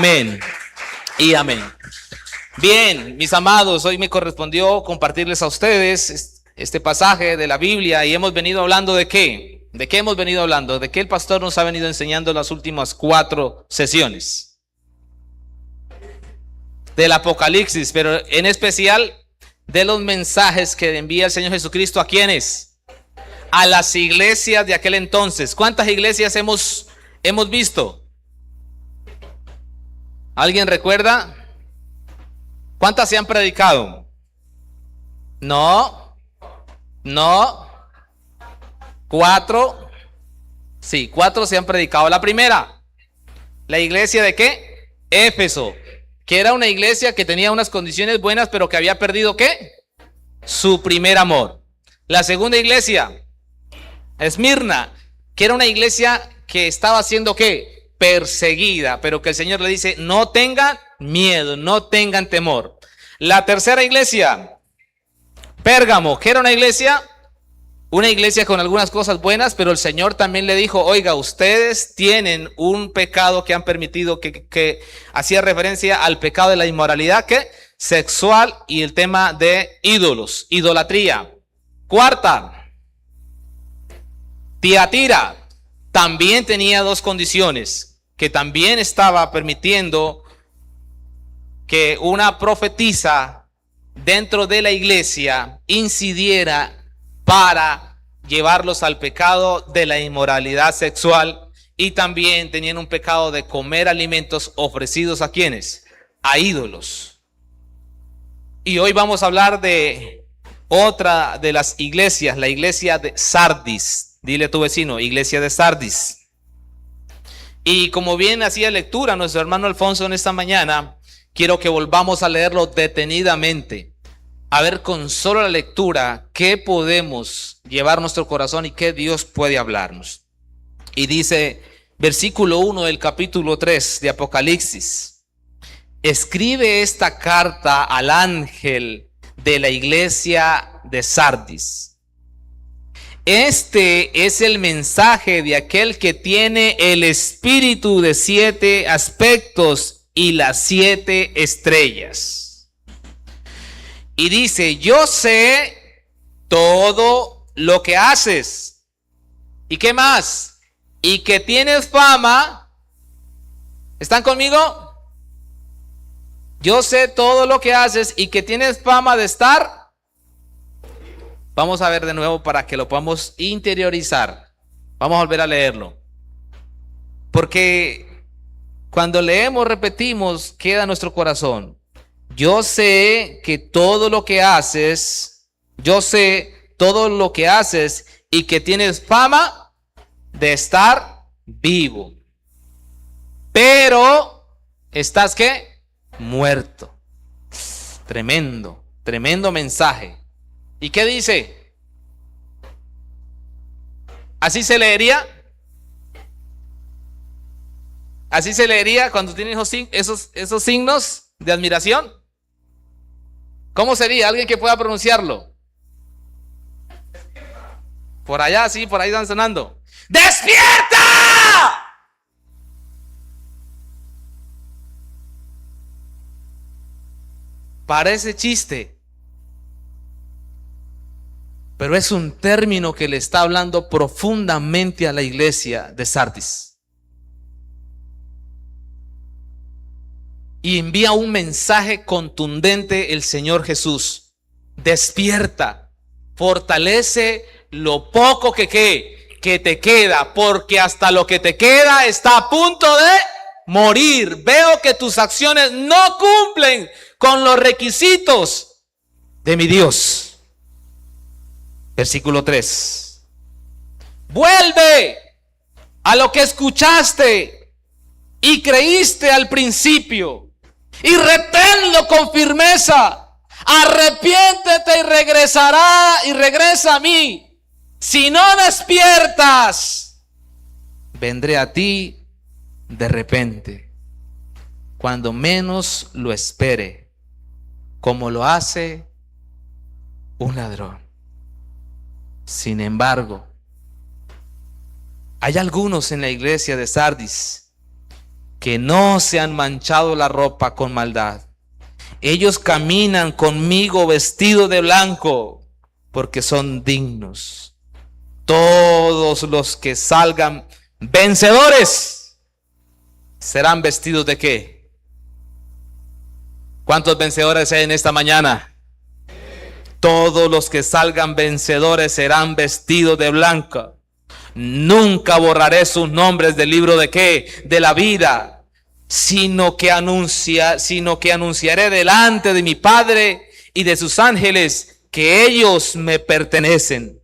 Amén y amén. Bien, mis amados, hoy me correspondió compartirles a ustedes este pasaje de la Biblia y hemos venido hablando ¿de qué? ¿De qué hemos venido hablando? ¿De qué el pastor nos ha venido enseñando en las últimas 4 sesiones? Del Apocalipsis, pero en especial de los mensajes que envía el Señor Jesucristo ¿a quiénes? A las iglesias de aquel entonces. ¿Cuántas iglesias hemos visto? ¿Alguien recuerda? ¿Cuántas se han predicado? No. 4. Sí, 4 se han predicado. La primera, la iglesia de ¿qué? Éfeso, que era una iglesia que tenía unas condiciones buenas, pero que había perdido ¿qué? Su primer amor. La segunda iglesia, Esmirna, que era una iglesia que estaba siendo ¿qué? Perseguida, pero que el Señor le dice, no tengan miedo, no tengan temor. La tercera iglesia, Pérgamo, que era una iglesia con algunas cosas buenas, pero el Señor también le dijo, oiga, ustedes tienen un pecado que han permitido, que hacía referencia al pecado de la inmoralidad, que sexual, y el tema de ídolos, idolatría. Cuarta, Tiatira, también tenía 2 condiciones, que también estaba permitiendo que una profetisa dentro de la iglesia incidiera para llevarlos al pecado de la inmoralidad sexual, y también tenían un pecado de comer alimentos ofrecidos ¿a quiénes? A ídolos. Y hoy vamos a hablar de otra de las iglesias, la iglesia de Sardis. Dile a tu vecino, iglesia de Sardis. Y como bien hacía lectura nuestro hermano Alfonso en esta mañana, quiero que volvamos a leerlo detenidamente, a ver con solo la lectura qué podemos llevar nuestro corazón y qué Dios puede hablarnos. Y dice, versículo 1 del capítulo 3 de Apocalipsis: escribe esta carta al ángel de la iglesia de Sardis. Este es el mensaje de aquel que tiene el espíritu de 7 aspectos y las 7 estrellas. Y dice, yo sé todo lo que haces. ¿Y qué más? Y que tienes fama. ¿Están conmigo? Yo sé todo lo que haces y que tienes fama de estar. Vamos a ver de nuevo para que lo podamos interiorizar. Vamos a volver a leerlo. Porque cuando leemos, repetimos, queda en nuestro corazón. Yo sé que todo lo que haces, y que tienes fama de estar vivo. Pero estás ¿qué? Muerto. Tremendo mensaje. ¿Y qué dice? ¿Así se leería? ¿Así se leería cuando tienen esos signos de admiración? ¿Cómo sería? ¿Alguien que pueda pronunciarlo? Por allá, sí, por ahí están sonando. ¡Despierta! Parece chiste, pero es un término que le está hablando profundamente a la iglesia de Sardis. Y envía un mensaje contundente el Señor Jesús. Despierta, fortalece lo poco que te queda, porque hasta lo que te queda está a punto de morir. Veo que tus acciones no cumplen con los requisitos de mi Dios. Versículo 3. Vuelve a lo que escuchaste y creíste al principio, y reténlo con firmeza. Arrepiéntete y regresa a mí. Si no despiertas, vendré a ti de repente, cuando menos lo espere, como lo hace un ladrón. Sin embargo, hay algunos en la iglesia de Sardis que no se han manchado la ropa con maldad. Ellos caminan conmigo vestidos de blanco, porque son dignos. Todos los que salgan vencedores serán vestidos ¿de qué? ¿Cuántos vencedores hay en esta mañana? Todos los que salgan vencedores serán vestidos de blanco. Nunca borraré sus nombres del libro ¿de qué? De la vida, sino que anunciaré delante de mi Padre y de sus ángeles que ellos me pertenecen.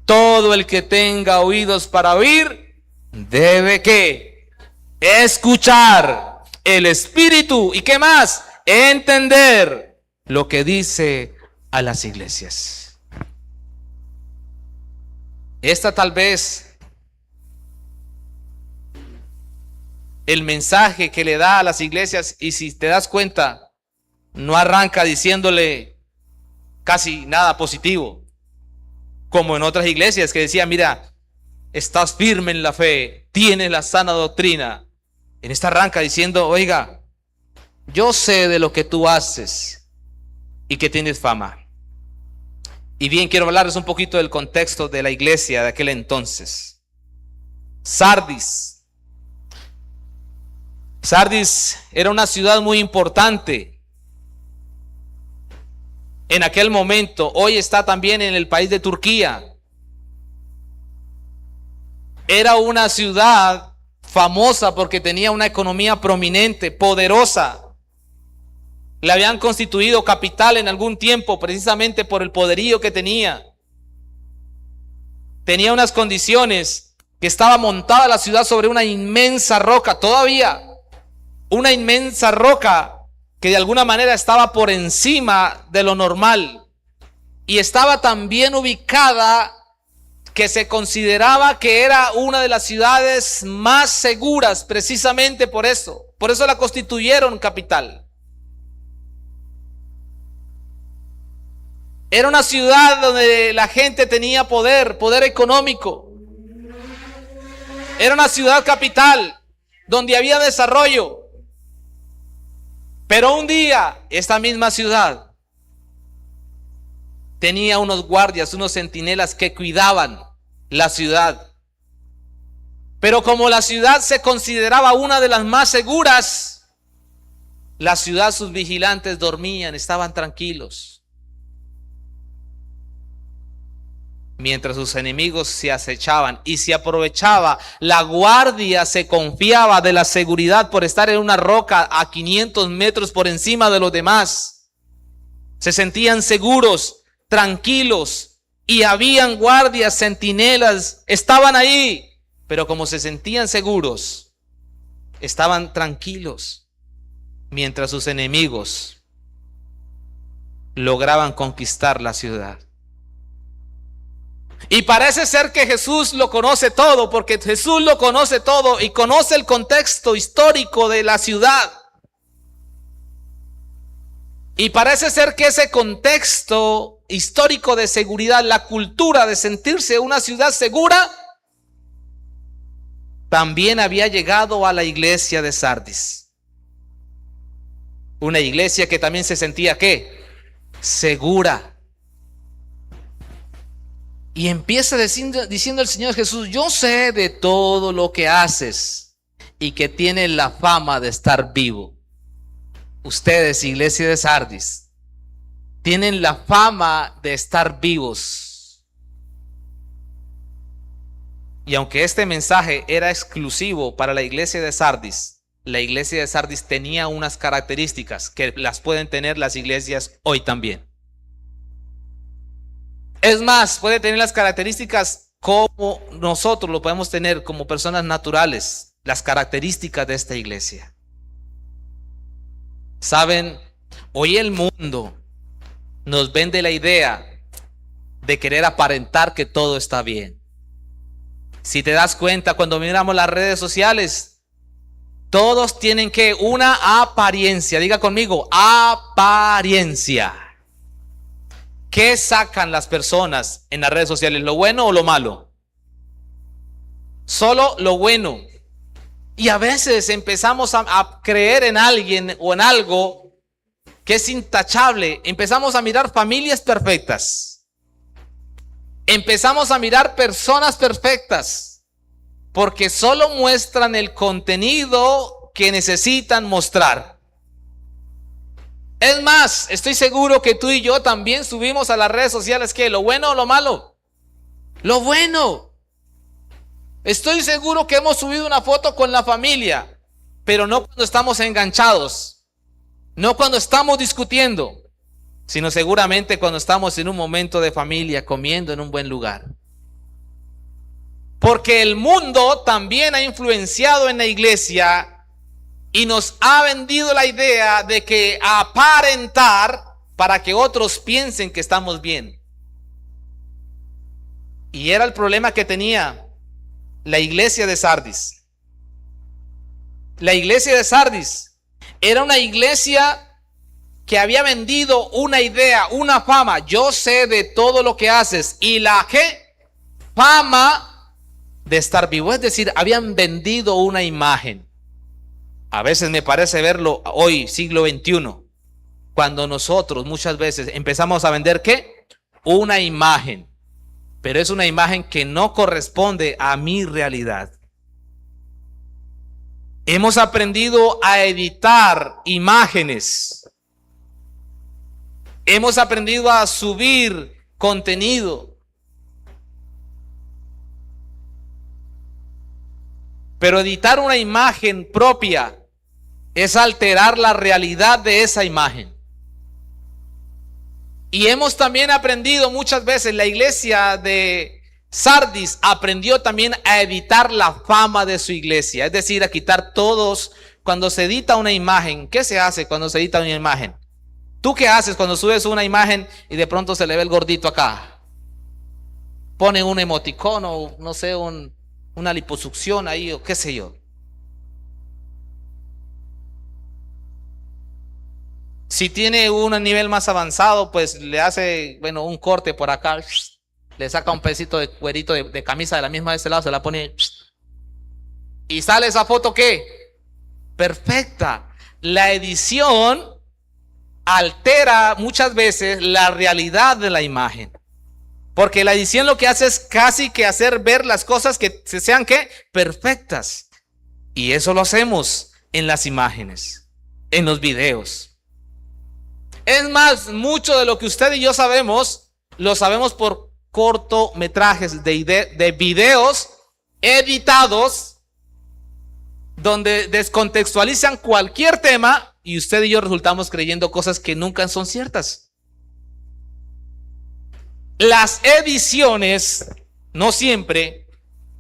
Todo el que tenga oídos para oír debe ¿qué? Escuchar el Espíritu y ¿qué más? Entender lo que dice a las iglesias. Esta tal vez el mensaje que le da a las iglesias, y si te das cuenta, no arranca diciéndole casi nada positivo, como en otras iglesias que decía, mira, estás firme en la fe, tienes la sana doctrina. En esta arranca diciendo, oiga, yo sé de lo que tú haces y que tienes fama. Y bien, quiero hablarles un poquito del contexto de la iglesia de aquel entonces. Sardis. Sardis era una ciudad muy importante en aquel momento. Hoy está también en el país de Turquía. Era una ciudad famosa porque tenía una economía prominente, poderosa. Le habían constituido capital en algún tiempo precisamente por el poderío que tenía. Tenía unas condiciones que estaba montada la ciudad sobre una inmensa roca, todavía una inmensa roca que de alguna manera estaba por encima de lo normal. Y estaba tan bien ubicada que se consideraba que era una de las ciudades más seguras precisamente por eso. Por eso la constituyeron capital. Era una ciudad donde la gente tenía poder económico. Era una ciudad capital donde había desarrollo. Pero un día esta misma ciudad tenía unos guardias, unos centinelas que cuidaban la ciudad. Pero como la ciudad se consideraba una de las más seguras, la ciudad, sus vigilantes dormían, estaban tranquilos. Mientras sus enemigos se acechaban y se aprovechaba, la guardia se confiaba de la seguridad por estar en una roca a 500 metros por encima de los demás. Se sentían seguros, tranquilos, y habían guardias, centinelas, estaban ahí, pero como se sentían seguros, estaban tranquilos, mientras sus enemigos lograban conquistar la ciudad. Y parece ser que Jesús lo conoce todo, porque Jesús lo conoce todo y conoce el contexto histórico de la ciudad. Y parece ser que ese contexto histórico de seguridad, la cultura de sentirse una ciudad segura, también había llegado a la iglesia de Sardis. Una iglesia que también se sentía ¿qué? Segura. Y empieza diciendo el Señor Jesús, yo sé de todo lo que haces y que tienes la fama de estar vivo. Ustedes, iglesia de Sardis, tienen la fama de estar vivos. Y aunque este mensaje era exclusivo para la iglesia de Sardis, la iglesia de Sardis tenía unas características que las pueden tener las iglesias hoy también. Es más, puede tener las características como nosotros lo podemos tener como personas naturales, las características de esta iglesia. Saben, hoy el mundo nos vende la idea de querer aparentar que todo está bien. Si te das cuenta, cuando miramos las redes sociales, todos tienen que una apariencia. Diga conmigo, apariencia. ¿Qué sacan las personas en las redes sociales? ¿Lo bueno o lo malo? Solo lo bueno. Y a veces empezamos a creer en alguien o en algo que es intachable. Empezamos a mirar familias perfectas. Empezamos a mirar personas perfectas porque solo muestran el contenido que necesitan mostrar. Es más, estoy seguro que tú y yo también subimos a las redes sociales, ¿qué? ¿Lo bueno o lo malo? Lo bueno. Estoy seguro que hemos subido una foto con la familia, pero no cuando estamos enganchados, no cuando estamos discutiendo, sino seguramente cuando estamos en un momento de familia, comiendo en un buen lugar. Porque el mundo también ha influenciado en la iglesia y nos ha vendido la idea de que aparentar para que otros piensen que estamos bien. Y era el problema que tenía la iglesia de Sardis. La iglesia de Sardis era una iglesia que había vendido una idea, una fama. Yo sé de todo lo que haces. Y la fama de estar vivo. Es decir, habían vendido una imagen. A veces me parece verlo hoy, siglo XXI, cuando nosotros muchas veces empezamos a vender ¿qué? Una imagen. Pero es una imagen que no corresponde a mi realidad. Hemos aprendido a editar imágenes. Hemos aprendido a subir contenido. Pero editar una imagen propia es alterar la realidad de esa imagen. Y hemos también aprendido muchas veces, la iglesia de Sardis aprendió también a editar la fama de su iglesia, es decir, a quitar todos. Cuando se edita una imagen, ¿qué se hace cuando se edita una imagen? ¿Tú qué haces cuando subes una imagen y de pronto se le ve el gordito acá? Ponen un emoticono, no sé, una liposucción ahí o qué sé yo. Si tiene un nivel más avanzado, pues le hace, bueno, un corte por acá, le saca un pedacito de cuerito de camisa de la misma de este lado, se la pone y sale esa foto ¿qué? Perfecta. La edición altera muchas veces la realidad de la imagen, porque la edición lo que hace es casi que hacer ver las cosas que sean ¿qué? Perfectas. Y eso lo hacemos en las imágenes, en los videos. Es más, mucho de lo que usted y yo sabemos, lo sabemos por cortometrajes de videos editados donde descontextualizan cualquier tema y usted y yo resultamos creyendo cosas que nunca son ciertas. Las ediciones, no siempre,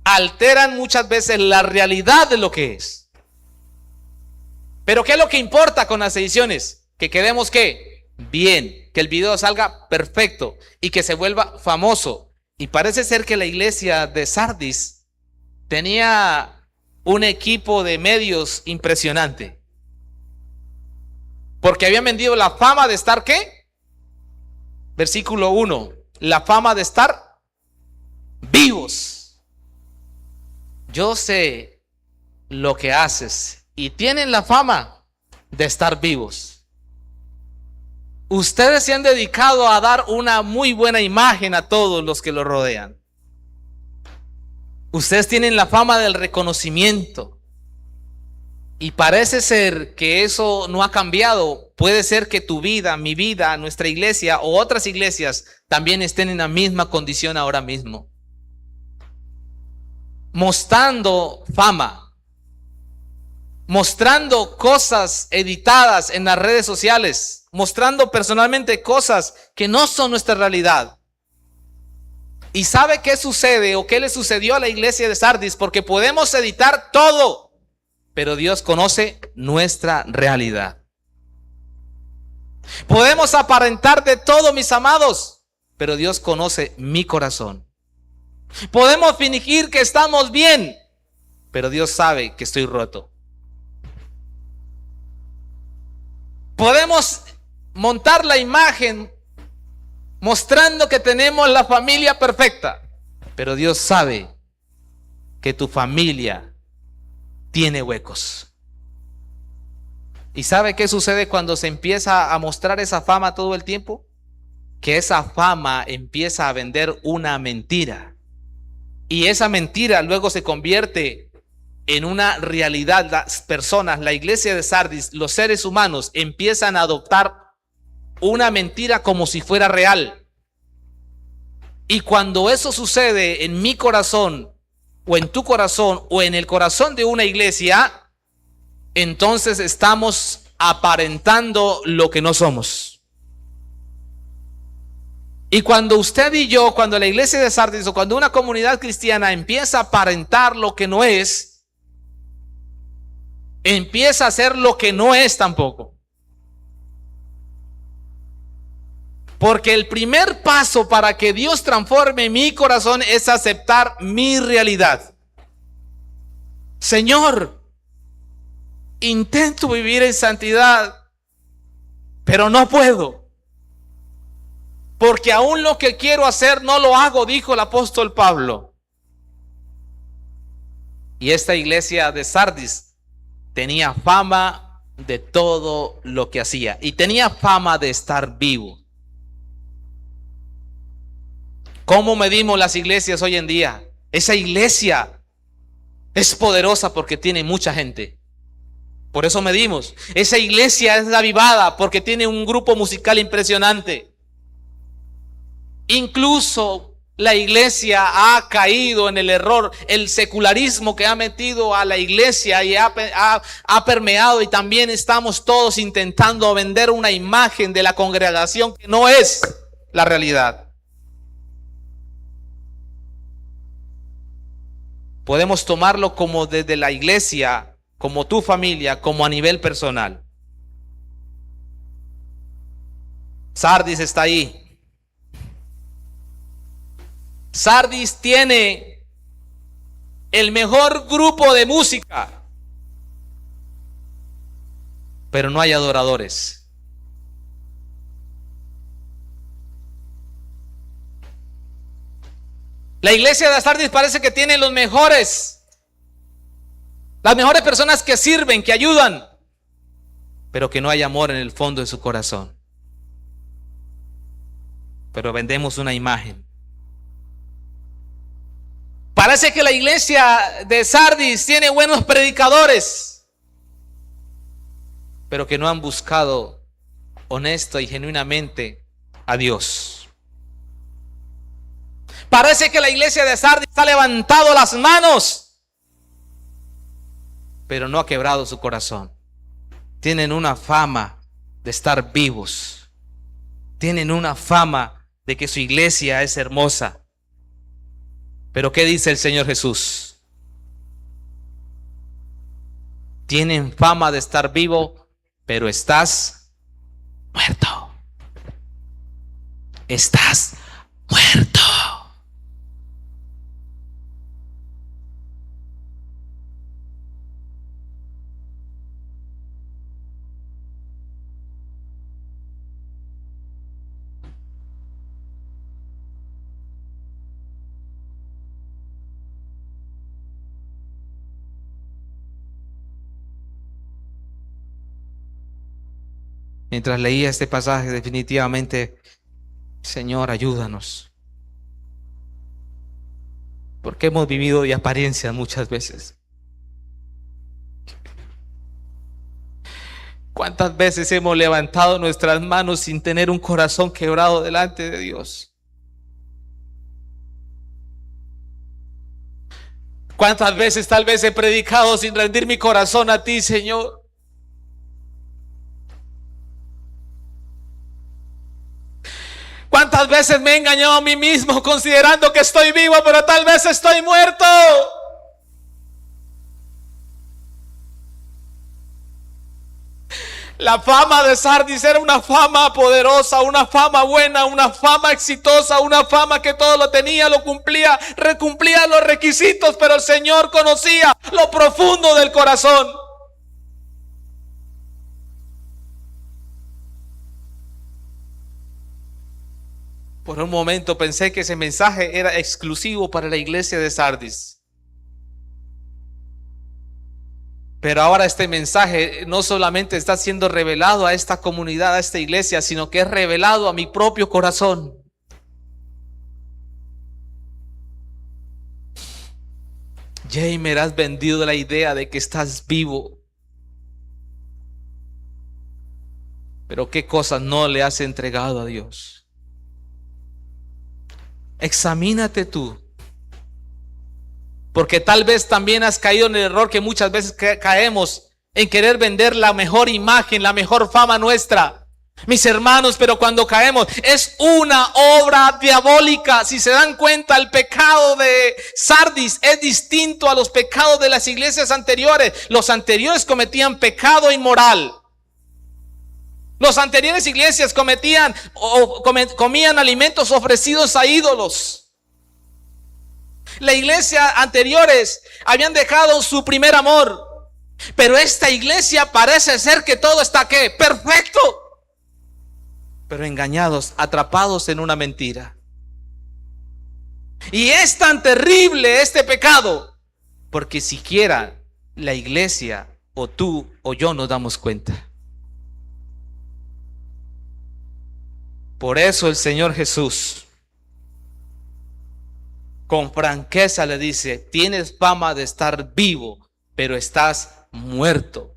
alteran muchas veces la realidad de lo que es. Pero ¿qué es lo que importa con las ediciones? Que quedemos ¿qué? Bien, que el video salga perfecto y que se vuelva famoso. Y parece ser que la iglesia de Sardis tenía un equipo de medios impresionante, porque habían vendido la fama de estar ¿qué? Versículo 1, la fama de estar vivos. Yo sé lo que haces y tienen la fama de estar vivos. Ustedes se han dedicado a dar una muy buena imagen a todos los que lo rodean. Ustedes tienen la fama del reconocimiento. Y parece ser que eso no ha cambiado. Puede ser que tu vida, mi vida, nuestra iglesia o otras iglesias también estén en la misma condición ahora mismo. Mostrando fama. Mostrando cosas editadas en las redes sociales, mostrando personalmente cosas que no son nuestra realidad. ¿Y sabe qué sucede o qué le sucedió a la iglesia de Sardis? Porque podemos editar todo, pero Dios conoce nuestra realidad. Podemos aparentar de todo, mis amados, pero Dios conoce mi corazón. Podemos fingir que estamos bien, pero Dios sabe que estoy roto. Podemos montar la imagen mostrando que tenemos la familia perfecta, pero Dios sabe que tu familia tiene huecos. ¿Y sabe qué sucede cuando se empieza a mostrar esa fama todo el tiempo? Que esa fama empieza a vender una mentira. Y esa mentira luego se convierte en una realidad. Las personas, la iglesia de Sardis, los seres humanos empiezan a adoptar una mentira como si fuera real. Y cuando eso sucede en mi corazón, o en tu corazón, o en el corazón de una iglesia, entonces estamos aparentando lo que no somos. Y cuando usted y yo, cuando la iglesia de Sardis o cuando una comunidad cristiana empieza a aparentar lo que no es, empieza a ser lo que no es tampoco. Porque el primer paso para que Dios transforme mi corazón es aceptar mi realidad. Señor, intento vivir en santidad, pero no puedo. Porque aún lo que quiero hacer no lo hago, dijo el apóstol Pablo. Y esta iglesia de Sardis tenía fama de todo lo que hacía. Y tenía fama de estar vivo. ¿Cómo medimos las iglesias hoy en día? Esa iglesia es poderosa porque tiene mucha gente. Por eso medimos. Esa iglesia es avivada porque tiene un grupo musical impresionante. Incluso la iglesia ha caído en el error, el secularismo que ha metido a la iglesia y ha permeado, y también estamos todos intentando vender una imagen de la congregación que no es la realidad. Podemos tomarlo como desde la iglesia, como tu familia, como a nivel personal. Sardis está ahí. Sardis tiene el mejor grupo de música, pero no hay adoradores. La iglesia de Sardis parece que tiene las mejores personas que sirven, que ayudan, pero que no hay amor en el fondo de su corazón. Pero vendemos una imagen. Parece que la iglesia de Sardis tiene buenos predicadores, pero que no han buscado honesta y genuinamente a Dios. Parece que la iglesia de Sardis ha levantado las manos, pero no ha quebrado su corazón. Tienen una fama de estar vivos. Tienen una fama de que su iglesia es hermosa. Pero ¿qué dice el Señor Jesús? Tienen fama de estar vivo, pero estás muerto. Estás muerto. Mientras leía este pasaje, definitivamente, Señor, ayúdanos. Porque hemos vivido de apariencia muchas veces. ¿Cuántas veces hemos levantado nuestras manos sin tener un corazón quebrado delante de Dios? ¿Cuántas veces tal vez he predicado sin rendir mi corazón a ti, Señor? ¿Cuántas veces me he engañado a mí mismo considerando que estoy vivo, pero tal vez estoy muerto? La fama de Sardis era una fama poderosa, una fama buena, una fama exitosa, una fama que todo lo tenía, lo cumplía los requisitos, pero el Señor conocía lo profundo del corazón. Por un momento pensé que ese mensaje era exclusivo para la iglesia de Sardis. Pero ahora este mensaje no solamente está siendo revelado a esta comunidad, a esta iglesia, sino que es revelado a mi propio corazón. Jamer, has vendido la idea de que estás vivo. Pero ¿qué cosas no le has entregado a Dios? Examínate tú. Porque tal vez también has caído en el error que muchas veces caemos en querer vender la mejor imagen, la mejor fama nuestra. Mis hermanos, pero cuando caemos es una obra diabólica. Si se dan cuenta, el pecado de Sardis es distinto a los pecados de las iglesias anteriores. Los anteriores cometían pecado inmoral. Las anteriores iglesias comían alimentos ofrecidos a ídolos. La iglesia anteriores habían dejado su primer amor. Pero esta iglesia parece ser que todo está ¿qué? Perfecto. Pero engañados, atrapados en una mentira. Y es tan terrible este pecado, porque siquiera la iglesia o tú o yo nos damos cuenta. Por eso el Señor Jesús con franqueza le dice: tienes fama de estar vivo, pero estás muerto.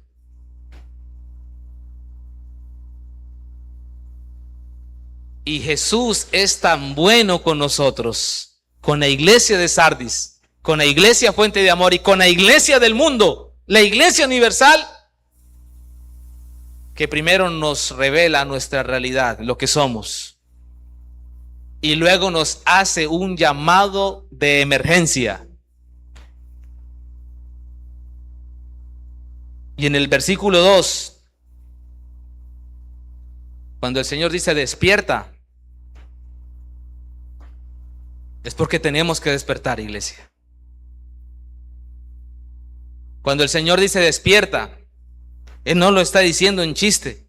Y Jesús es tan bueno con nosotros, con la iglesia de Sardis, con la iglesia Fuente de Amor y con la iglesia del mundo, la iglesia universal, que primero nos revela nuestra realidad, lo que somos, y luego nos hace un llamado de emergencia. Y en el versículo 2, cuando el Señor dice despierta, es porque tenemos que despertar, iglesia. Cuando el Señor dice despierta, Él no lo está diciendo en chiste.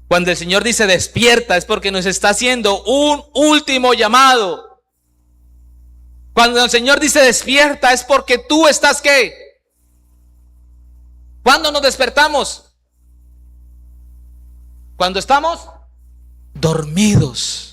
Cuando el Señor dice despierta, es porque nos está haciendo un último llamado. Cuando el Señor dice despierta, es porque tú estás ¿qué? ¿Cuándo nos despertamos? Cuando estamos dormidos.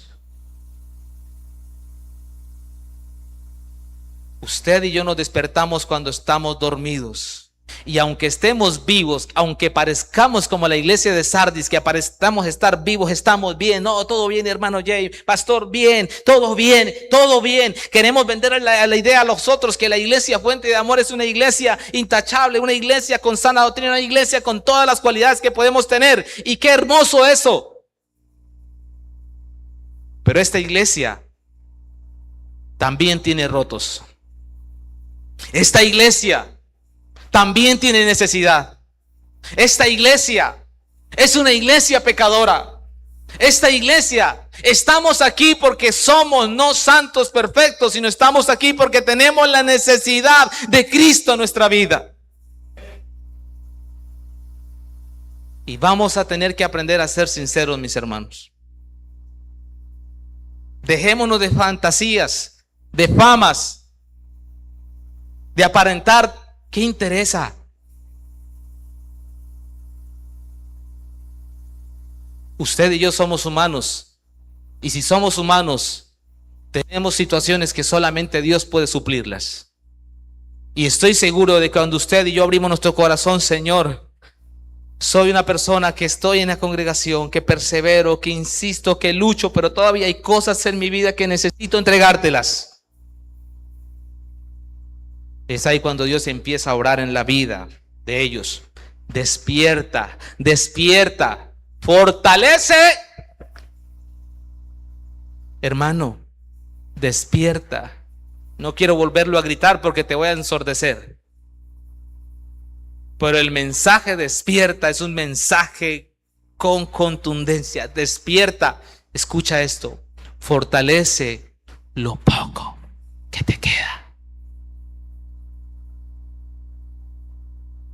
Usted y yo nos despertamos cuando estamos dormidos. Y aunque estemos vivos, aunque parezcamos como la iglesia de Sardis, que aparentamos estar vivos, estamos bien. No, todo bien, hermano Jay, pastor, bien, todo bien, todo bien. Queremos vender la idea a los otros que la iglesia Fuente de Amor es una iglesia intachable, una iglesia con sana doctrina, una iglesia con todas las cualidades que podemos tener. Y qué hermoso eso. Pero esta iglesia también tiene rotos. Esta iglesia también tiene necesidad. Esta iglesia es una iglesia pecadora. Esta iglesia, estamos aquí porque somos no santos perfectos, sino estamos aquí porque tenemos la necesidad de Cristo en nuestra vida. Y vamos a tener que aprender a ser sinceros, mis hermanos. Dejémonos de fantasías, de famas, de aparentar. ¿Qué interesa? Usted y yo somos humanos. Y si somos humanos, tenemos situaciones que solamente Dios puede suplirlas. Y estoy seguro de que cuando usted y yo abrimos nuestro corazón, Señor, soy una persona que estoy en la congregación, que persevero, que insisto, que lucho, pero todavía hay cosas en mi vida que necesito entregártelas. Es ahí cuando Dios empieza a orar en la vida de ellos. Despierta, despierta, fortalece. Hermano, despierta. No quiero volverlo a gritar porque te voy a ensordecer. Pero el mensaje despierta es un mensaje con contundencia. Despierta, escucha esto. Fortalece lo poco que te queda.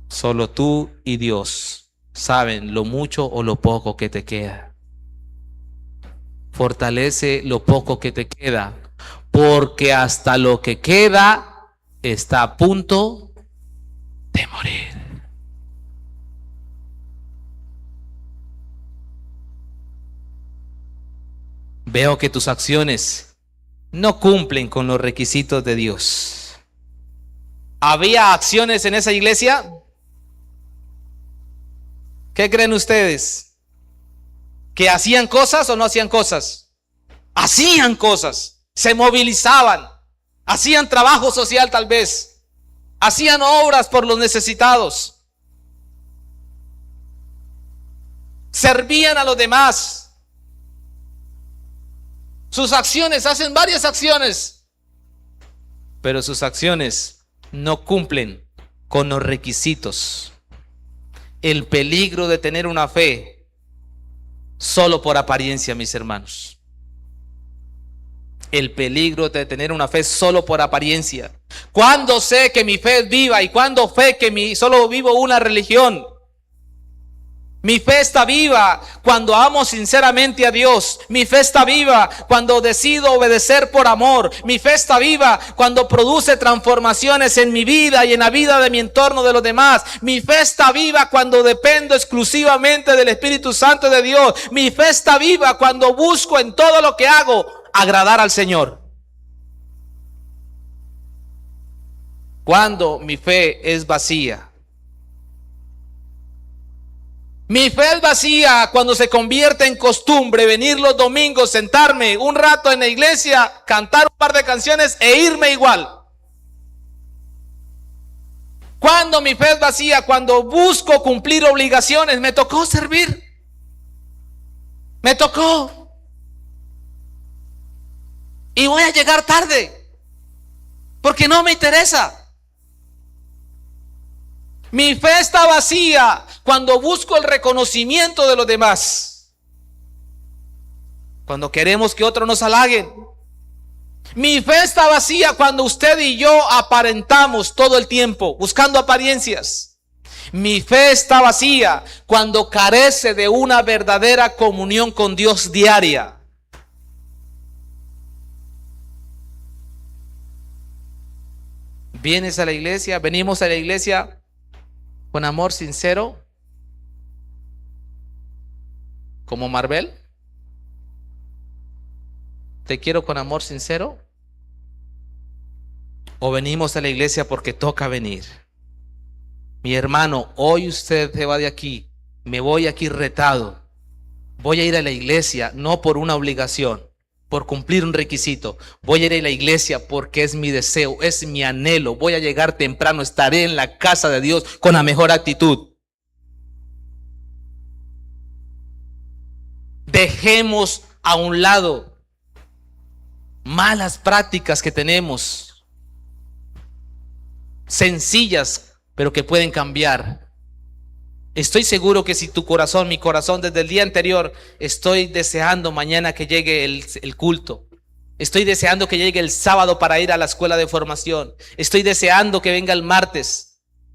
Solo tú y Dios saben lo mucho o lo poco que te queda. Fortalece lo poco que te queda, porque hasta lo que queda está a punto de morir. veo que tus acciones no cumplen con los requisitos de Dios. ¿Había acciones en esa iglesia? ¿Qué creen ustedes? ¿Que hacían cosas o no hacían cosas? Hacían cosas, se movilizaban, hacían trabajo social tal vez, hacían obras por los necesitados, servían a los demás. Sus acciones, hacen varias acciones, pero sus acciones no cumplen con los requisitos. El peligro de tener una fe solo por apariencia, mis hermanos. El peligro de tener una fe solo por apariencia. ¿Cuándo sé que mi fe es viva y cuándo fe que solo vivo una religión? Mi fe está viva cuando amo sinceramente a Dios. Mi fe está viva cuando decido obedecer por amor. Mi fe está viva cuando produce transformaciones en mi vida y en la vida de mi entorno, de los demás. Mi fe está viva cuando dependo exclusivamente del Espíritu Santo de Dios. Mi fe está viva cuando busco en todo lo que hago agradar al Señor. Cuando mi fe es vacía. Mi fe es vacía cuando se convierte en costumbre venir los domingos, sentarme un rato en la iglesia, cantar un par de canciones e irme igual. Cuando mi fe es vacía, cuando busco cumplir obligaciones, me tocó servir. Me tocó. Y voy a llegar tarde, porque no me interesa. Mi fe está vacía cuando busco el reconocimiento de los demás, cuando queremos que otros nos halaguen. Mi fe está vacía cuando usted y yo aparentamos todo el tiempo, buscando apariencias. Mi fe está vacía cuando carece de una verdadera comunión con Dios diaria. Vienes a la iglesia, venimos a la iglesia con amor sincero, como Marvel. Te quiero con amor sincero. O venimos a la iglesia porque toca venir. Mi hermano, hoy usted se va de aquí. Me voy aquí retado. Voy a ir a la iglesia no por una obligación, por cumplir un requisito. Voy a ir a la iglesia porque es mi deseo, es mi anhelo. Voy a llegar temprano, estaré en la casa de Dios con la mejor actitud. Dejemos a un lado malas prácticas que tenemos, sencillas, pero que pueden cambiar. Estoy seguro que si tu corazón, mi corazón, desde el día anterior, estoy deseando mañana que llegue el culto. Estoy deseando que llegue el sábado para ir a la escuela de formación. Estoy deseando que venga el martes.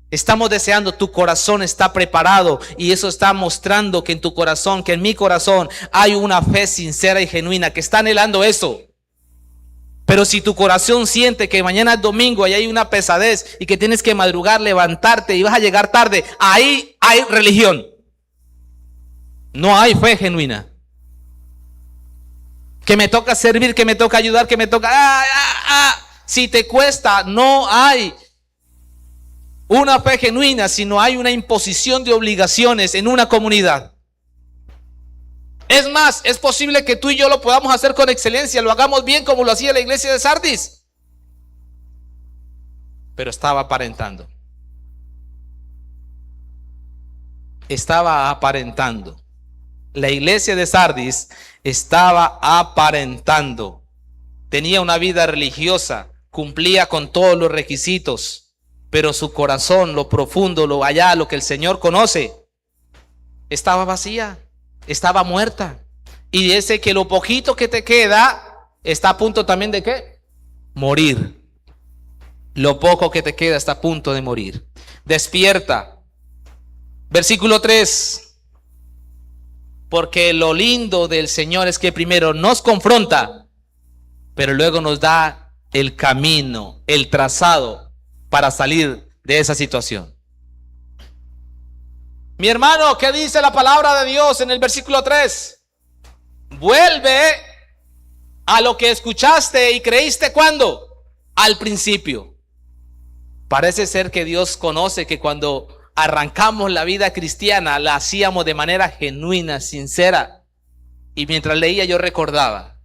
Estamos deseando, tu corazón está preparado y eso está mostrando que en tu corazón, que en mi corazón hay una fe sincera y genuina que está anhelando eso. Pero si tu corazón siente que mañana es domingo y hay una pesadez y que tienes que madrugar, levantarte y vas a llegar tarde, ahí hay religión. No hay fe genuina. Que me toca servir, que me toca ayudar, que me toca... Si te cuesta, no hay una fe genuina, sino hay una imposición de obligaciones en una comunidad. Es más, es posible que tú y yo lo podamos hacer con excelencia, lo hagamos bien como lo hacía la iglesia de Sardis. Pero estaba aparentando. Estaba aparentando. La iglesia de Sardis estaba aparentando. Tenía una vida religiosa, cumplía con todos los requisitos, pero su corazón, lo profundo, lo allá, lo que el Señor conoce, estaba vacía. Estaba muerta. Y dice que lo poquito que te queda está a punto también de ¿qué? Morir. Lo poco que te queda está a punto de morir. Despierta. Versículo 3. Porque lo lindo del Señor es que primero nos confronta, pero luego nos da el camino, el trazado para salir de esa situación. Mi hermano, ¿qué dice la palabra de Dios en el versículo 3? Vuelve a lo que escuchaste y creíste. ¿Cuándo? Al principio. Parece ser que Dios conoce que cuando arrancamos la vida cristiana la hacíamos de manera genuina, sincera. Y mientras leía yo recordaba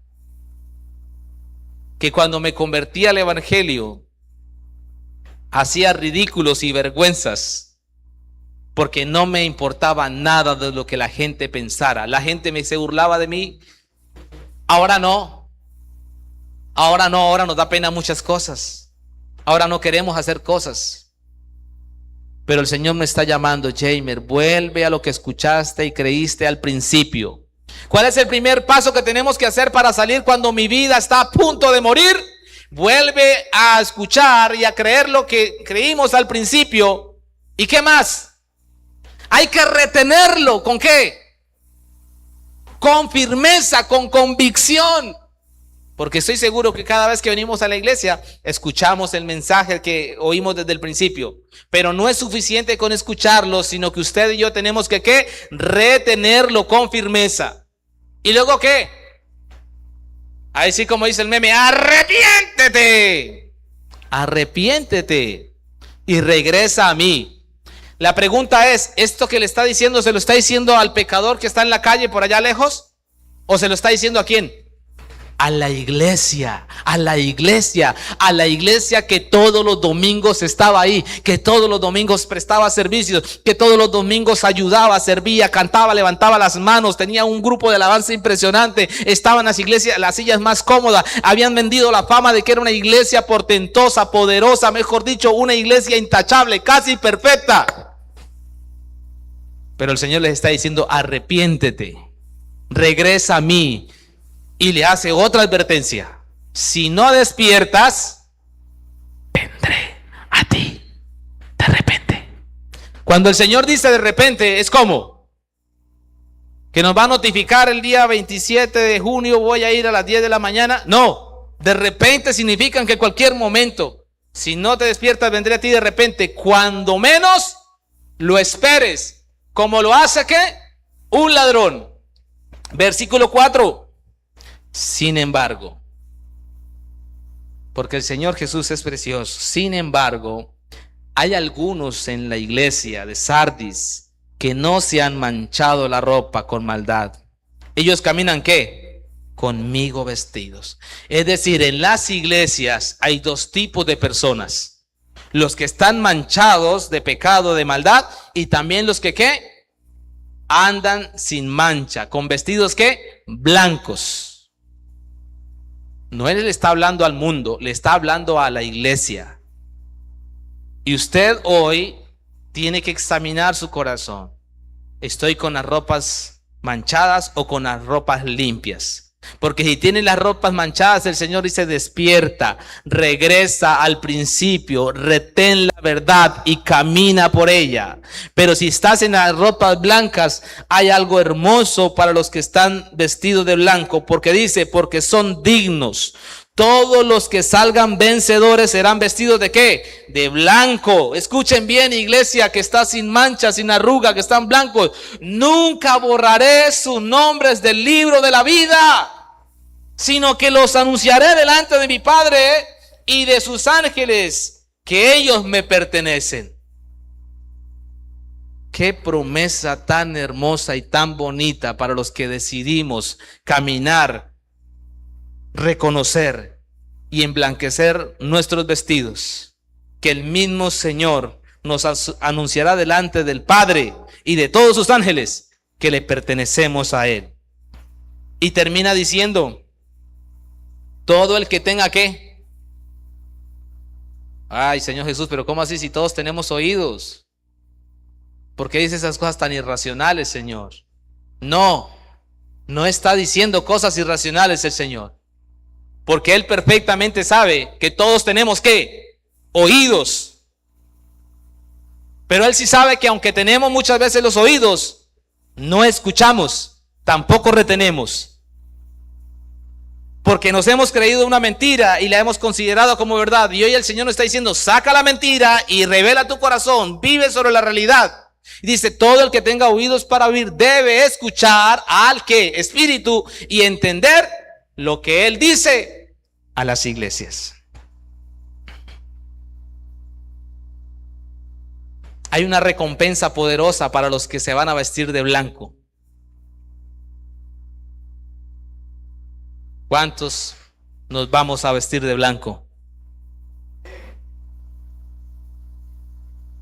que cuando me convertí al evangelio hacía ridículos y vergüenzas porque no me importaba nada de lo que la gente pensara. La gente se burlaba de mí. Ahora no. Ahora nos da pena muchas cosas. Ahora no queremos hacer cosas. Pero el Señor me está llamando: Jamer, vuelve a lo que escuchaste y creíste al principio. ¿Cuál es el primer paso que tenemos que hacer para salir cuando mi vida está a punto de morir? Vuelve a escuchar y a creer lo que creímos al principio. ¿Y qué más? Hay que retenerlo. ¿Con qué? Con firmeza, con convicción. Porque estoy seguro que cada vez que venimos a la iglesia escuchamos el mensaje que oímos desde el principio. Pero no es suficiente con escucharlo, sino que usted y yo tenemos que ¿qué? Retenerlo con firmeza. ¿Y luego qué? Ahí sí, como dice el meme: arrepiéntete. Arrepiéntete y regresa a mí. La pregunta es: ¿esto que le está diciendo se lo está diciendo al pecador que está en la calle por allá lejos? ¿O se lo está diciendo a quién? A la iglesia, a la iglesia, a la iglesia que todos los domingos estaba ahí, que todos los domingos prestaba servicios, que todos los domingos ayudaba, servía, cantaba, levantaba las manos, tenía un grupo de alabanza impresionante, estaban las iglesias, las sillas más cómodas, habían vendido la fama de que era una iglesia portentosa, poderosa, mejor dicho, una iglesia intachable, casi perfecta. Pero el Señor les está diciendo: arrepiéntete, regresa a mí. Y le hace otra advertencia: si no despiertas, vendré a ti de repente. Cuando el Señor dice de repente, es como que nos va a notificar el día 27 de junio voy a ir a las 10 de la mañana. No, de repente significa que en cualquier momento. Si no te despiertas, vendré a ti de repente, cuando menos lo esperes, como lo hace ¿qué? Un ladrón. Versículo 4. Sin embargo, porque el Señor Jesús es precioso, sin embargo, hay algunos en la iglesia de Sardis que no se han manchado la ropa con maldad. Ellos caminan ¿qué? Conmigo vestidos. Es decir, en las iglesias hay dos tipos de personas: los que están manchados de pecado, de maldad, y también los que ¿qué? Andan sin mancha, con vestidos ¿qué? Blancos. No, Él le está hablando al mundo, le está hablando a la iglesia. Y usted hoy tiene que examinar su corazón. ¿Estoy con las ropas manchadas o con las ropas limpias? Porque si tiene las ropas manchadas, el Señor dice: despierta, regresa al principio, retén la verdad y camina por ella. Pero si estás en las ropas blancas, hay algo hermoso para los que están vestidos de blanco, porque dice: porque son dignos. Todos los que salgan vencedores serán vestidos ¿de qué? De blanco. Escuchen bien, iglesia que está sin mancha, sin arruga, que están blancos: nunca borraré sus nombres del libro de la vida, sino que los anunciaré delante de mi Padre y de sus ángeles, que ellos me pertenecen. Qué promesa tan hermosa y tan bonita para los que decidimos caminar, reconocer y emblanquecer nuestros vestidos, que el mismo Señor nos anunciará delante del Padre y de todos sus ángeles que le pertenecemos a Él. Y termina diciendo: todo el que tenga ¿qué? Ay, Señor Jesús, pero ¿cómo así si todos tenemos oídos? ¿Por qué dice esas cosas tan irracionales, Señor? No está diciendo cosas irracionales el Señor, porque Él perfectamente sabe que todos tenemos ¿qué? Oídos. Pero Él sí sabe que aunque tenemos muchas veces los oídos, no escuchamos, tampoco retenemos. Porque nos hemos creído una mentira y la hemos considerado como verdad. Y hoy el Señor nos está diciendo: saca la mentira y revela tu corazón, vive sobre la realidad. Y dice: todo el que tenga oídos para oír debe escuchar al ¿qué? Espíritu, y entender lo que Él dice a las iglesias. Hay una recompensa poderosa para los que se van a vestir de blanco. ¿Cuántos nos vamos a vestir de blanco?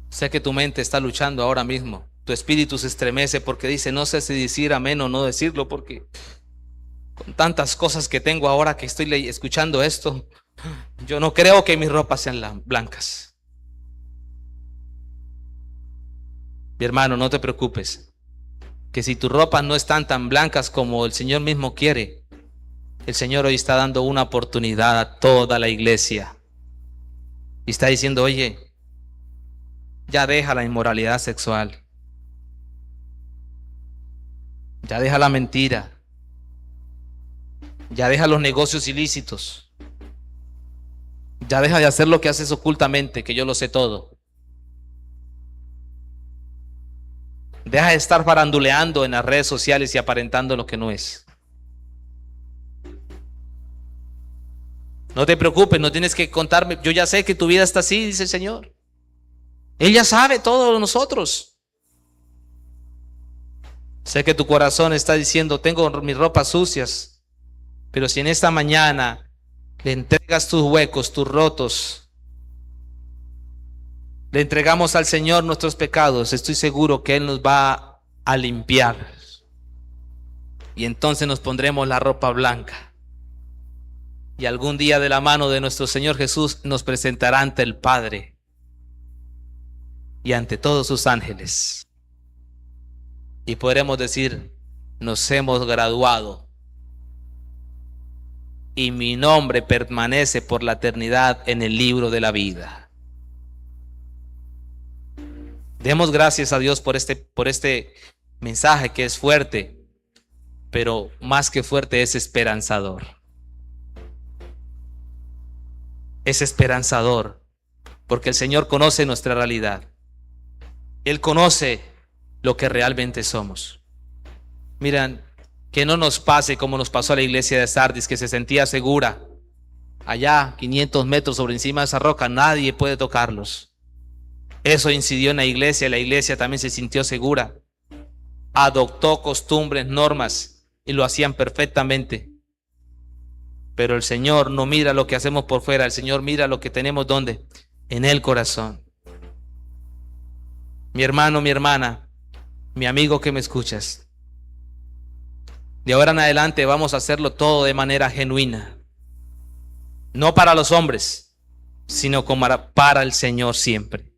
Sé que tu mente está luchando ahora mismo. Tu espíritu se estremece porque dice, no sé si decir amén o no decirlo, porque con tantas cosas que tengo ahora que estoy escuchando esto, yo no creo que mis ropas sean blancas. Mi hermano, no te preocupes, que si tus ropas no están tan blancas como el Señor mismo quiere, el Señor hoy está dando una oportunidad a toda la iglesia. Y está diciendo, oye, ya deja la inmoralidad sexual. Ya deja la mentira. Ya deja los negocios ilícitos. Ya deja de hacer lo que haces ocultamente, que yo lo sé todo. Deja de estar faranduleando en las redes sociales y aparentando lo que no es. No te preocupes, no tienes que contarme. Yo ya sé que tu vida está así, dice el Señor. Él ya sabe todo de nosotros. Sé que tu corazón está diciendo, tengo mis ropas sucias. Pero si en esta mañana le entregas tus huecos, tus rotos, le entregamos al Señor nuestros pecados, estoy seguro que Él nos va a limpiar. Y entonces nos pondremos la ropa blanca. Y algún día de la mano de nuestro Señor Jesús nos presentará ante el Padre y ante todos sus ángeles. Y podremos decir, nos hemos graduado. Y mi nombre permanece por la eternidad en el libro de la vida. Demos gracias a Dios por este mensaje que es fuerte, pero más que fuerte es esperanzador. Es esperanzador, porque el Señor conoce nuestra realidad. Él conoce lo que realmente somos. Miren, que no nos pase como nos pasó a la iglesia de Sardis, que se sentía segura. Allá, 500 metros sobre encima de esa roca, nadie puede tocarlos. Eso incidió en la iglesia también se sintió segura. Adoptó costumbres, normas, y lo hacían perfectamente. Pero el Señor no mira lo que hacemos por fuera, el Señor mira lo que tenemos ¿dónde? En el corazón. Mi hermano, mi hermana, mi amigo que me escuchas, de ahora en adelante vamos a hacerlo todo de manera genuina. No para los hombres, sino como para el Señor siempre.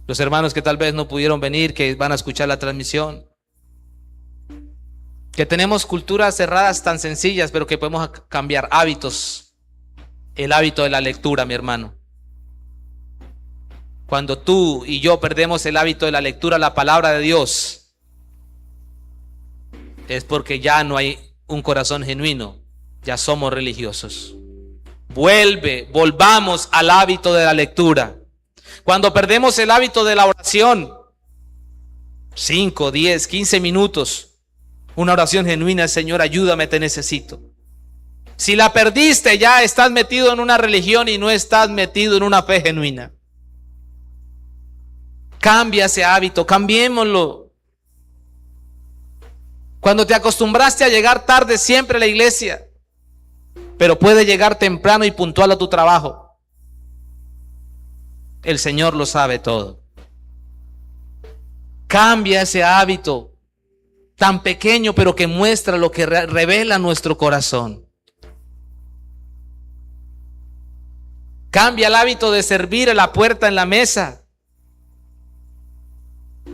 Los hermanos que tal vez no pudieron venir, que van a escuchar la transmisión, que tenemos culturas cerradas tan sencillas, pero que podemos cambiar hábitos. El hábito de la lectura, mi hermano. Cuando tú y yo perdemos el hábito de la lectura, la palabra de Dios, es porque ya no hay un corazón genuino, ya somos religiosos. Volvamos al hábito de la lectura. Cuando perdemos el hábito de la oración, 5, 10, 15 minutos, una oración genuina, Señor, ayúdame, te necesito. Si la perdiste, ya estás metido en una religión y no estás metido en una fe genuina. Cambia ese hábito, cambiémoslo. Cuando te acostumbraste a llegar tarde siempre a la iglesia, pero puedes llegar temprano y puntual a tu trabajo, el Señor lo sabe todo. Cambia ese hábito tan pequeño, pero que muestra lo que revela nuestro corazón. Cambia el hábito de servir a la puerta en la mesa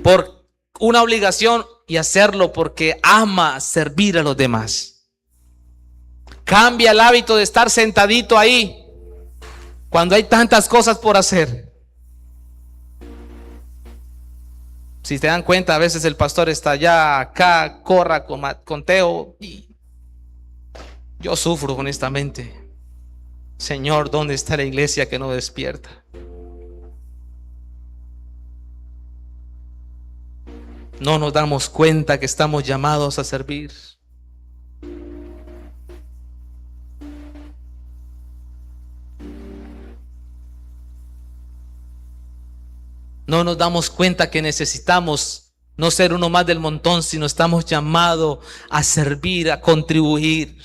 por una obligación y hacerlo porque ama servir a los demás. Cambia el hábito de estar sentadito ahí cuando hay tantas cosas por hacer. Si te dan cuenta, a veces el pastor está allá, acá, corra con Teo, y yo sufro honestamente. Señor, ¿dónde está la iglesia que no despierta? No nos damos cuenta que estamos llamados a servir. No nos damos cuenta que necesitamos no ser uno más del montón, sino estamos llamados a servir, a contribuir.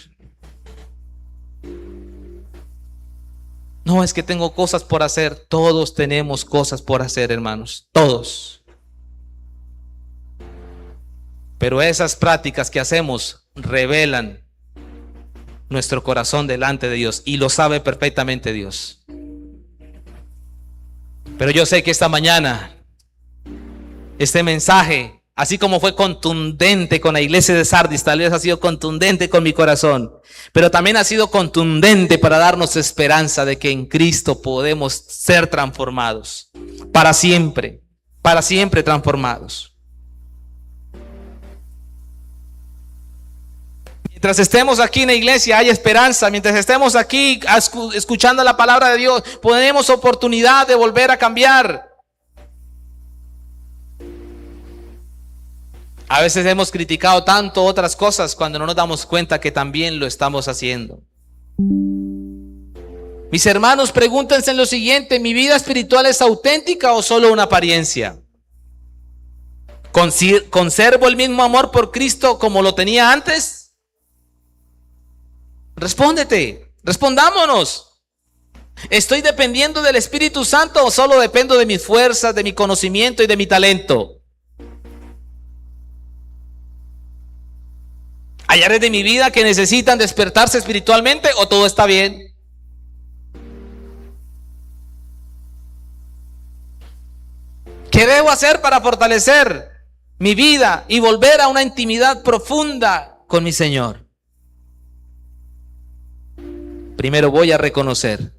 No es que tengo cosas por hacer. Todos tenemos cosas por hacer, hermanos. Todos. Pero esas prácticas que hacemos revelan nuestro corazón delante de Dios. Y lo sabe perfectamente Dios. Pero yo sé que esta mañana, este mensaje, así como fue contundente con la iglesia de Sardis, tal vez ha sido contundente con mi corazón, pero también ha sido contundente para darnos esperanza de que en Cristo podemos ser transformados para siempre transformados. Mientras estemos aquí en la iglesia hay esperanza. Mientras estemos aquí escuchando la palabra de Dios, tenemos oportunidad de volver a cambiar. A veces hemos criticado tanto otras cosas cuando no nos damos cuenta que también lo estamos haciendo. Mis hermanos, pregúntense en lo siguiente: ¿mi vida espiritual es auténtica o solo una apariencia? ¿Conservo el mismo amor por Cristo como lo tenía antes? Respondámonos. ¿Estoy dependiendo del Espíritu Santo o solo dependo de mis fuerzas, de mi conocimiento y de mi talento? ¿Hay áreas de mi vida que necesitan despertarse espiritualmente o todo está bien? ¿Qué debo hacer para fortalecer mi vida y volver a una intimidad profunda con mi Señor? Primero, voy a reconocer.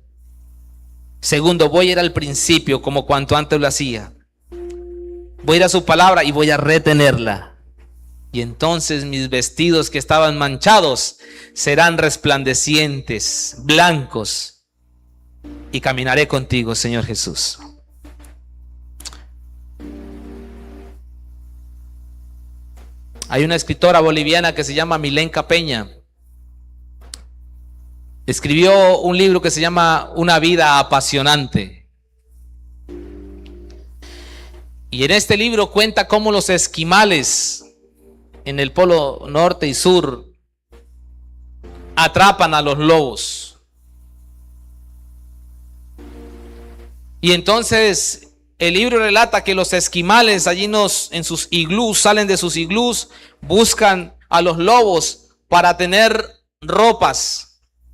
Segundo, voy a ir al principio como cuanto antes lo hacía. Voy a ir a su palabra y voy a retenerla. Y entonces mis vestidos que estaban manchados serán resplandecientes, blancos. Y caminaré contigo, Señor Jesús. Hay una escritora boliviana que se llama Milenka Peña. Escribió un libro que se llama Una vida apasionante. Y en este libro cuenta cómo los esquimales en el polo norte y sur atrapan a los lobos. Y entonces el libro relata que los esquimales allí en sus iglús, salen de sus iglús, buscan a los lobos para tener ropas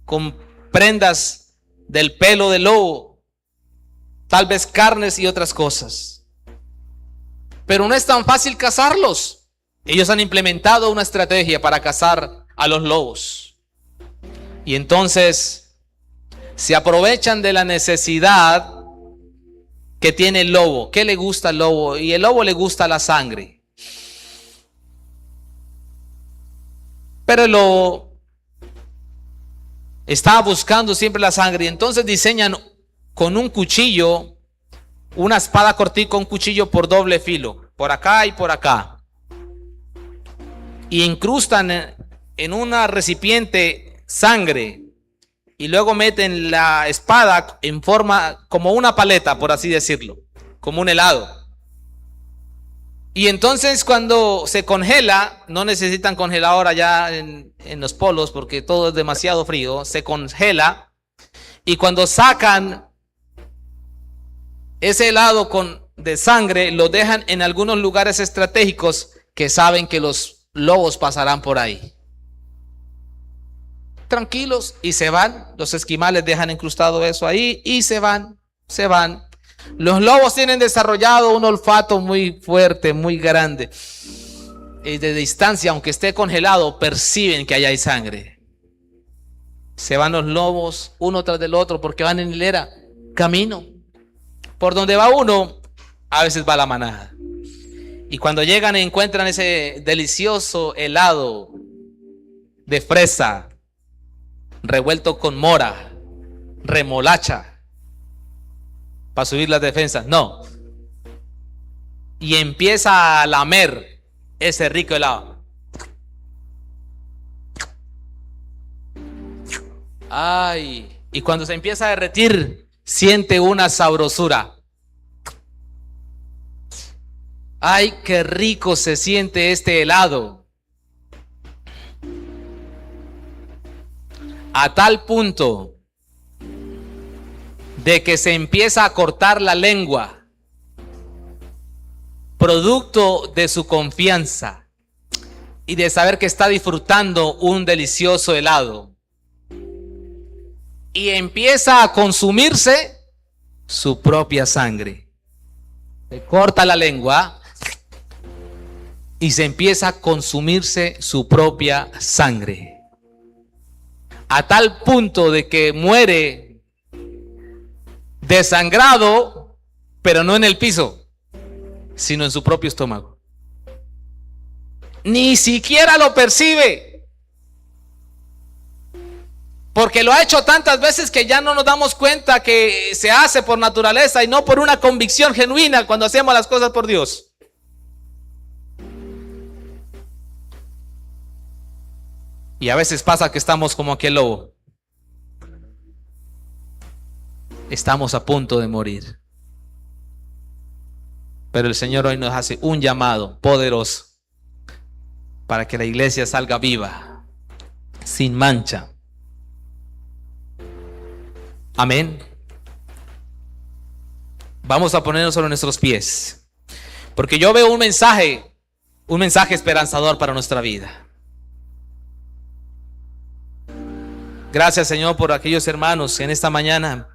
con prendas del pelo del lobo, tal vez carnes y otras cosas. Pero no es tan fácil cazarlos. Ellos han implementado una estrategia para cazar a los lobos. Y entonces se aprovechan de la necesidad que tiene el lobo. ¿Qué le gusta al lobo? Y el lobo le gusta la sangre. Pero el lobo estaba buscando siempre la sangre. Y entonces diseñan con un cuchillo, una espada cortica, un cuchillo por doble filo, por acá y por acá. Y incrustan en una recipiente sangre. Y luego meten la espada en forma como una paleta, por así decirlo, como un helado. Y entonces cuando se congela, no necesitan congelador allá en los polos porque todo es demasiado frío, se congela. Y cuando sacan ese helado de sangre, lo dejan en algunos lugares estratégicos que saben que los lobos pasarán por ahí. Tranquilos, y se van. Los esquimales dejan incrustado eso ahí y se van. Los lobos tienen desarrollado un olfato muy fuerte, muy grande. Y de distancia, aunque esté congelado, perciben que allá hay sangre. Se van los lobos uno tras del otro porque van en hilera, camino. Por donde va uno, a veces va la manada. Y cuando llegan encuentran ese delicioso helado de fresa revuelto con mora, remolacha, para subir las defensas. No. Y empieza a lamer ese rico helado. Ay, y cuando se empieza a derretir, siente una sabrosura. Ay, qué rico se siente este helado. A tal punto de que se empieza a cortar la lengua, producto de su confianza y de saber que está disfrutando un delicioso helado. Y empieza a consumirse su propia sangre. Se corta la lengua y se empieza a consumirse su propia sangre. A tal punto de que muere desangrado, pero no en el piso, sino en su propio estómago. Ni siquiera lo percibe. Porque lo ha hecho tantas veces que ya no nos damos cuenta que se hace por naturaleza y no por una convicción genuina cuando hacemos las cosas por Dios. Y a veces pasa que estamos como aquel lobo. Estamos a punto de morir. Pero el Señor hoy nos hace un llamado poderoso para que la iglesia salga viva, sin mancha. Amén. Vamos a ponernos sobre nuestros pies, porque yo veo un mensaje esperanzador para nuestra vida. Gracias, Señor, por aquellos hermanos que en esta mañana